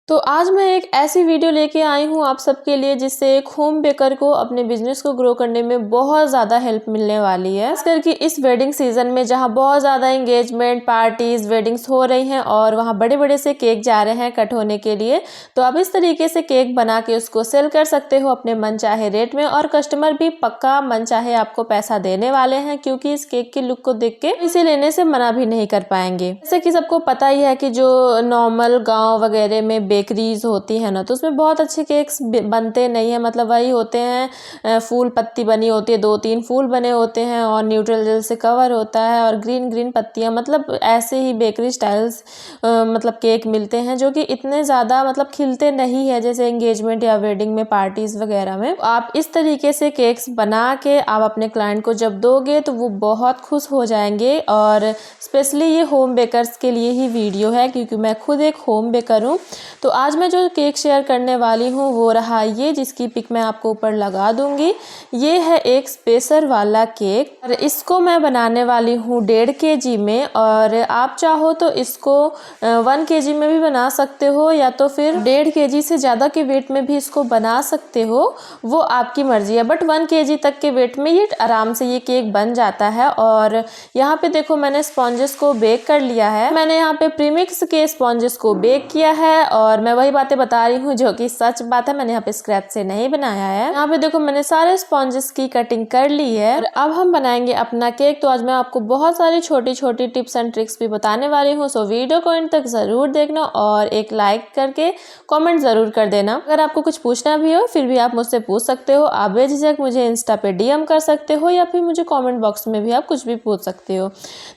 तो आज मैं एक ऐसी वीडियो लेके आई हूँ आप सबके लिए जिससे एक होम बेकर को अपने बिजनेस को ग्रो करने में बहुत ज़्यादा हेल्प मिलने वाली है। खास करके इस वेडिंग सीजन में जहाँ बहुत ज़्यादा एंगेजमेंट पार्टीज वेडिंग्स हो रही हैं और वहाँ बड़े बड़े से केक जा रहे हैं कट होने के लिए, तो आप इस तरीके से केक बना के उसको सेल कर सकते हो अपने मन चाहे रेट में, और कस्टमर भी पक्का मन चाहे आपको पैसा देने वाले हैं, क्योंकि इस केक की लुक को देख के इसे लेने से मना भी नहीं कर पाएंगे। जैसे कि सबको पता ही है कि जो नॉर्मल गाँव वगैरह में बेकरीज होती है ना, तो उसमें बहुत अच्छे केक्स बनते नहीं है। मतलब वही होते हैं, फूल पत्ती बनी होती है, 2-3 फूल बने होते हैं और न्यूट्रल जेल से कवर होता है और ग्रीन ग्रीन पत्तियां, मतलब ऐसे ही बेकरी स्टाइल्स मतलब केक मिलते हैं जो कि इतने ज़्यादा मतलब खिलते नहीं है जैसे एंगेजमेंट या वेडिंग में पार्टीज वगैरह में। आप इस तरीके से केक्स बना के आप अपने क्लाइंट को जब दोगे तो वो बहुत खुश हो जाएंगे। और स्पेशली ये होम बेकर्स के लिए ही वीडियो है, क्योंकि मैं खुद एक होम बेकर हूँ। तो आज मैं जो केक शेयर करने वाली हूँ वो रहा ये, जिसकी पिक मैं आपको ऊपर लगा दूंगी। ये है एक स्पेसर वाला केक और इसको मैं बनाने वाली हूँ 1.5 kg में, और आप चाहो तो इसको 1 kg में भी बना सकते हो या तो फिर 1.5 kg से ज़्यादा के वेट में भी इसको बना सकते हो, वो आपकी मर्जी है। बट 1 kg तक के वेट में ये आराम से ये केक बन जाता है। और यहाँ पे देखो मैंने स्पॉन्जेस को बेक कर लिया है। मैंने यहाँ पे प्रीमिक्स के स्पॉन्जेस को बेक किया है और मैं वही बातें बता रही हूँ जो कि सच बात है, मैंने यहाँ पे स्क्रैच से नहीं बनाया है। यहाँ पे देखो मैंने सारे स्पॉन्जेस की कटिंग कर ली है और अब हम बनाएंगे अपना केक। तो आज मैं आपको बहुत सारी छोटी छोटी टिप्स एंड ट्रिक्स भी बताने वाली हूँ, सो वीडियो को एंड तक जरूर देखना और एक लाइक करके कॉमेंट जरूर कर देना। अगर आपको कुछ पूछना भी हो फिर भी आप मुझसे पूछ सकते हो, आप बेझिझक मुझे इंस्टा पे DM कर सकते हो या फिर मुझे कॉमेंट बॉक्स में भी आप कुछ भी पूछ सकते हो।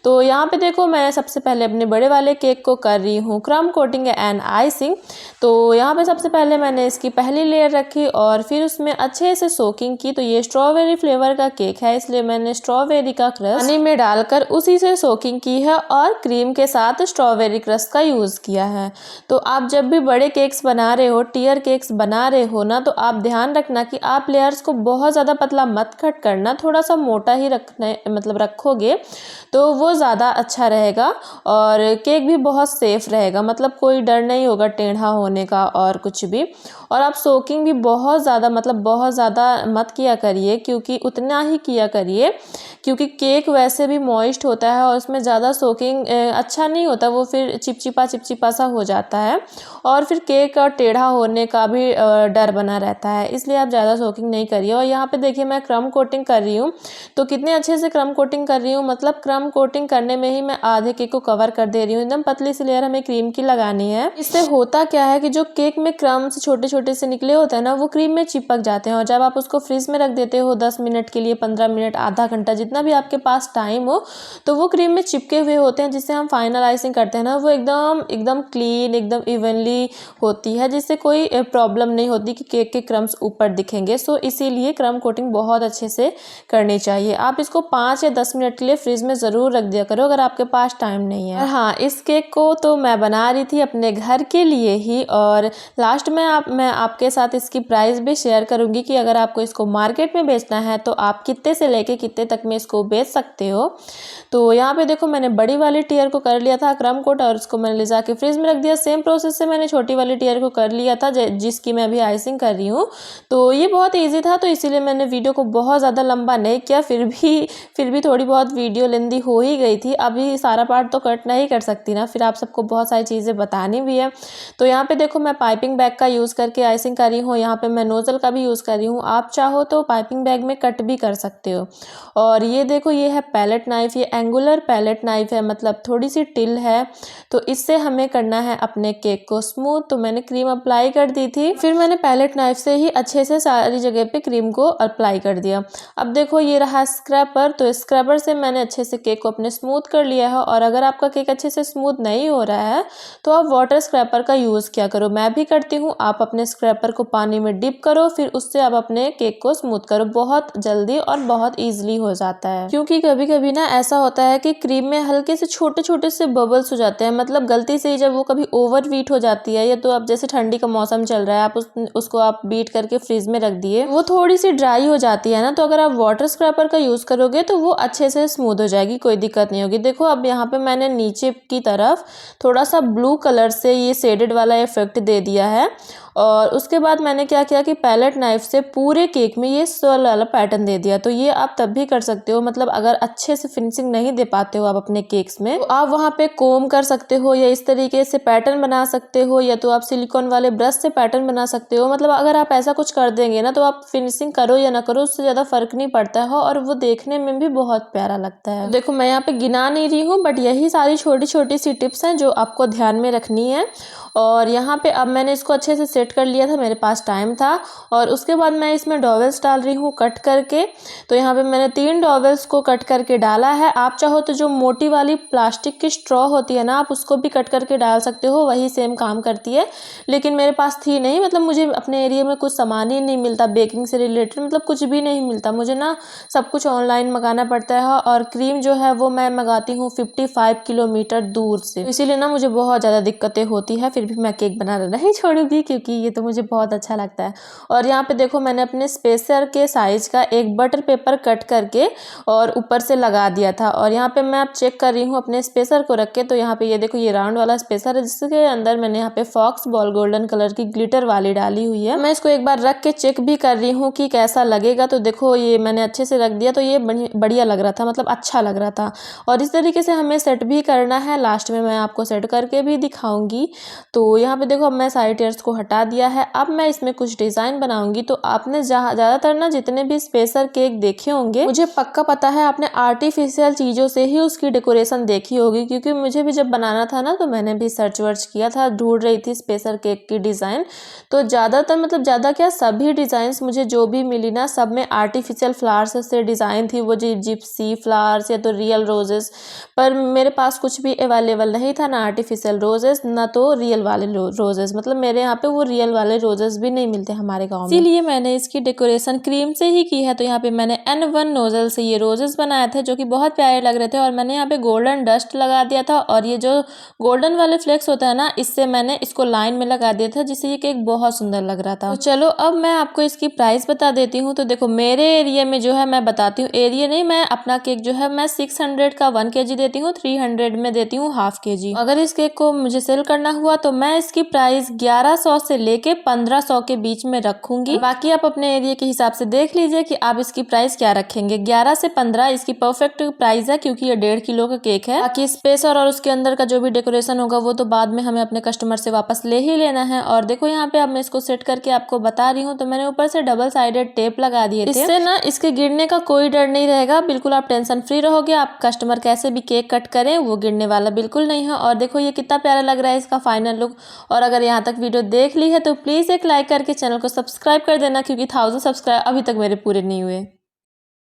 तो यहाँ पे देखो मैं सबसे पहले अपने बड़े वाले केक को कर रही हूँ क्रम कोटिंग एंड आइसिंग। तो यहाँ पे सबसे पहले मैंने इसकी पहली लेयर रखी और फिर उसमें अच्छे से सोकिंग की। तो ये स्ट्रॉबेरी फ्लेवर का केक है, इसलिए मैंने स्ट्रॉबेरी का क्रश पानी में डालकर उसी से सोकिंग की है और क्रीम के साथ स्ट्रॉबेरी क्रश का यूज किया है। तो आप जब भी बड़े केक्स बना रहे हो, टियर केक्स बना रहे हो ना, तो आप ध्यान रखना कि आप लेयर्स को बहुत ज़्यादा पतला मत कट करना, थोड़ा सा मोटा ही रखने मतलब रखोगे तो वो ज़्यादा अच्छा रहेगा और केक भी बहुत सेफ रहेगा। मतलब कोई डर नहीं होगा टेढ़ा होने का और कुछ भी। और आप सोकिंग भी बहुत ज़्यादा मतलब बहुत ज़्यादा मत किया करिए, क्योंकि उतना ही किया करिए क्योंकि केक वैसे भी मॉइस्ट होता है और उसमें ज़्यादा सोकिंग अच्छा नहीं होता, वो फिर चिपचिपा सा हो जाता है और फिर केक का टेढ़ा होने का भी डर बना रहता है, इसलिए आप ज़्यादा सोकिंग नहीं करिए। और यहाँ पे देखिए मैं क्रम कोटिंग कर रही हूँ, तो कितने अच्छे से क्रम कोटिंग कर रही हूँ। मतलब क्रम कोटिंग करने में ही मैं आधे केक को कवर कर दे रही हूँ। एकदम पतली सी लेयर हमें क्रीम की लगानी है। इससे होता क्या है कि जो केक में क्रम्स छोटे छोटे से निकले होते हैं ना, वो क्रीम में चिपक जाते हैं और जब आप उसको फ्रिज में रख देते हो 10 मिनट के लिए, 15 मिनट, आधा घंटा, जितना भी आपके पास टाइम हो, तो वो क्रीम में चिपके हुए होते हैं। जिससे हम फाइनल आइसिंग करते हैं ना, वो एकदम एकदम क्लीन एकदम इवनली होती है, जिससे कोई प्रॉब्लम नहीं होती कि केक के क्रम्स ऊपर दिखेंगे। सो इसीलिए क्रम कोटिंग बहुत अच्छे से करनी चाहिए। आप इसको 5 या 10 मिनट के लिए फ्रिज में ज़रूर रख दिया करो अगर आपके पास टाइम नहीं है। और हाँ, इस केक को तो मैं बना रही थी अपने घर के लिए ही, और लास्ट में मैं आपके साथ इसकी प्राइस भी शेयर करूंगी कि अगर आपको इसको मार्केट में बेचना है तो आप कितने से लेके कितने तक में इसको बेच सकते हो। तो यहाँ पे देखो मैंने बड़ी वाली टियर को कर लिया था क्रम कोट और उसको मैंने ले जाके फ्रिज में रख दिया। सेम प्रोसेस से मैंने छोटी वाली टियर को कर लिया था जिसकी मैं अभी आइसिंग कर रही हूँ। तो ये बहुत ईजी था, तो इसीलिए मैंने वीडियो को बहुत ज़्यादा लंबा नहीं किया। फिर भी थोड़ी बहुत वीडियो लेंदी हो ही गई थी। अभी सारा पार्ट तो कट नहीं कर सकती ना, फिर आप सबको बहुत सारी चीज़ें बतानी भी है। तो यहाँ पे देखो मैं पाइपिंग बैग का यूज़ करके आइसिंग कर रही हूँ। यहाँ पे मैं नोजल का भी यूज़ कर रही हूँ, आप चाहो तो पाइपिंग बैग में कट भी कर सकते हो। और ये देखो ये है पैलेट नाइफ, ये एंगुलर पैलेट नाइफ है, मतलब थोड़ी सी टिल है। तो इससे हमें करना है अपने केक को स्मूथ। तो मैंने क्रीम अप्लाई कर दी थी, फिर मैंने पैलेट नाइफ से ही अच्छे से सारी जगह पे क्रीम को अप्लाई कर दिया। अब देखो ये रहा स्क्रैपर, तो स्क्रैपर से मैंने अच्छे से केक को अपने स्मूथ कर लिया है। और अगर आपका केक अच्छे से स्मूथ नहीं हो रहा है तो आप वाटर स्क्रैपर का यूज़ किया करो, मैं भी करती हूँ। आप अपने स्क्रैपर को पानी में डिप करो, फिर उससे आप अपने केक को स्मूथ करो, बहुत जल्दी और बहुत ईजिली हो जाता है। क्योंकि कभी कभी ना ऐसा होता है कि क्रीम में हल्के से छोटे छोटे से बबल्स हो जाते हैं, मतलब गलती से ही जब वो कभी ओवर वीट हो जाती है, या तो अब जैसे ठंडी का मौसम चल रहा है, आप उसको आप बीट करके फ्रीज में रख दिए, वो थोड़ी सी ड्राई हो जाती है ना, तो अगर आप वाटर स्क्रैपर का यूज़ करोगे तो वो अच्छे से स्मूथ हो जाएगी, कोई दिक्कत नहीं होगी। देखो अब यहाँ पे मैंने नीचे की तरफ थोड़ा सा ब्लू कलर से ये शेडेड वाला इफेक्ट दे दिया है। और उसके बाद मैंने क्या किया कि पैलेट नाइफ से पूरे केक में ये स्वर्ल वाला पैटर्न दे दिया। तो ये आप तब भी कर सकते हो, मतलब अगर अच्छे से फिनिशिंग नहीं दे पाते हो आप अपने केक्स में, तो आप वहाँ पे कोम कर सकते हो या इस तरीके से पैटर्न बना सकते हो, या तो आप सिलिकॉन वाले ब्रश से पैटर्न बना सकते हो। मतलब अगर आप ऐसा कुछ कर देंगे ना तो आप फिनिशिंग करो या ना करो उससे ज़्यादा फर्क नहीं पड़ता है और वो देखने में भी बहुत प्यारा लगता है। देखो मैं यहाँ पे गिना नहीं रही हूँ, बट यही सारी छोटी छोटी सी टिप्स हैं जो आपको ध्यान में रखनी है। और यहाँ पे अब मैंने इसको अच्छे से सेट कर लिया था, मेरे पास टाइम था। और उसके बाद मैं इसमें डॉवेल्स डाल रही हूँ कट करके। तो यहाँ पे मैंने 3 डॉवेल्स को कट करके डाला है। आप चाहो तो जो मोटी वाली प्लास्टिक की स्ट्रॉ होती है ना, आप उसको भी कट करके डाल सकते हो, वही सेम काम करती है। लेकिन मेरे पास थी नहीं, मतलब मुझे अपने एरिया में कुछ सामान ही नहीं मिलता बेकिंग से रिलेटेड, मतलब कुछ भी नहीं मिलता मुझे ना, सब कुछ ऑनलाइन मंगाना पड़ता है। और क्रीम जो है वो मैं मंगाती हूँ 55 किलोमीटर दूर से, इसीलिए ना मुझे बहुत ज़्यादा दिक्कतें होती है। फिर भी मैं केक बनाना नहीं छोड़ूंगी क्योंकि ये तो मुझे बहुत अच्छा लगता है। और यहाँ पे देखो मैंने अपने स्पेसर के साइज का एक बटर पेपर कट करके और ऊपर से लगा दिया था। और यहाँ पे मैं अब चेक कर रही हूँ अपने स्पेसर को रख के। तो यहाँ पे ये देखो ये राउंड वाला स्पेसर है जिसके अंदर मैंने यहाँ पे फॉक्स बॉल गोल्डन कलर की ग्लिटर वाली डाली हुई है। मैं इसको एक बार रख के चेक भी कर रही हूँ कि कैसा लगेगा। तो देखो ये मैंने अच्छे से रख दिया, तो ये बढ़िया लग रहा था, मतलब अच्छा लग रहा था। और इस तरीके से हमें सेट भी करना है, लास्ट में मैं आपको सेट करके भी दिखाऊंगी। तो यहाँ पे देखो अब मैं सारे टेयर्स को हटा दिया है। अब मैं इसमें कुछ डिज़ाइन बनाऊंगी। तो आपने ज़्यादातर ना जितने भी स्पेसर केक देखे होंगे, मुझे पक्का पता है आपने आर्टिफिशियल चीज़ों से ही उसकी डेकोरेशन देखी होगी, क्योंकि मुझे भी जब बनाना था ना तो मैंने भी सर्च वर्च किया था, ढूंढ रही थी स्पेसर केक की डिज़ाइन। तो ज़्यादातर मतलब ज़्यादा क्या सभी डिज़ाइंस मुझे जो भी मिली ना, सब में आर्टिफिशियल फ्लावर्स से डिज़ाइन थी, वो जिप्सी फ्लावर्स या तो रियल रोजेस। पर मेरे पास कुछ भी अवेलेबल नहीं था, ना आर्टिफिशियल रोजेस ना तो रियल वाले रोजेस, मतलब मेरे यहाँ पे वो रियल वाले रोजेस भी नहीं मिलते हमारे गांव में, इसीलिए मैंने इसकी डेकोरेशन क्रीम से ही की है। तो यहाँ पे मैंने N1 नोजल से ये रोजेस बनाए थे जो कि बहुत प्यारे लग रहे थे। और मैंने यहाँ पे गोल्डन डस्ट लगा दिया था, और ये जो गोल्डन वाले फ्लेक्स होता है ना, इससे मैंने इसको लाइन में लगा दिया था, जिससे ये केक बहुत सुंदर लग रहा था। तो चलो अब मैं आपको इसकी प्राइस बता देती हूँ। तो देखो मेरे एरिया में जो है, मैं बताती हूँ, एरिया नहीं, मैं अपना केक जो है मैं 600 का 1 kg देती हूँ, 300 में देती हूँ ½ kg। अगर इस केक को मुझे सेल करना हुआ तो मैं इसकी प्राइस 1100 से लेके 1500 के बीच में रखूंगी। बाकी आप अपने एरिया के हिसाब से देख लीजिए कि आप इसकी प्राइस क्या रखेंगे। 11 से 15 इसकी परफेक्ट प्राइस है, क्योंकि ये 1.5 किलो का केक है। बाकी स्पेसर और उसके अंदर का जो भी डेकोरेशन होगा वो तो बाद में हमें अपने कस्टमर से वापस ले ही लेना है। और देखो यहाँ पे अब मैं इसको सेट करके आपको बता रही हूँ। तो मैंने ऊपर से डबल साइडेड टेप लगा दिए थे, इससे ना इसके गिरने का कोई डर नहीं रहेगा, बिल्कुल आप टेंशन फ्री रहोगे। आप कस्टमर कैसे भी केक कट करें वो गिरने वाला बिल्कुल नहीं है। और देखो ये कितना प्यारा लग रहा है इसका फाइनल लुक। और अगर यहाँ तक वीडियो देख ली है तो प्लीज एक लाइक करके चैनल को सब्सक्राइब कर देना, क्योंकि 1000 सब्सक्राइब अभी तक मेरे पूरे नहीं हुए।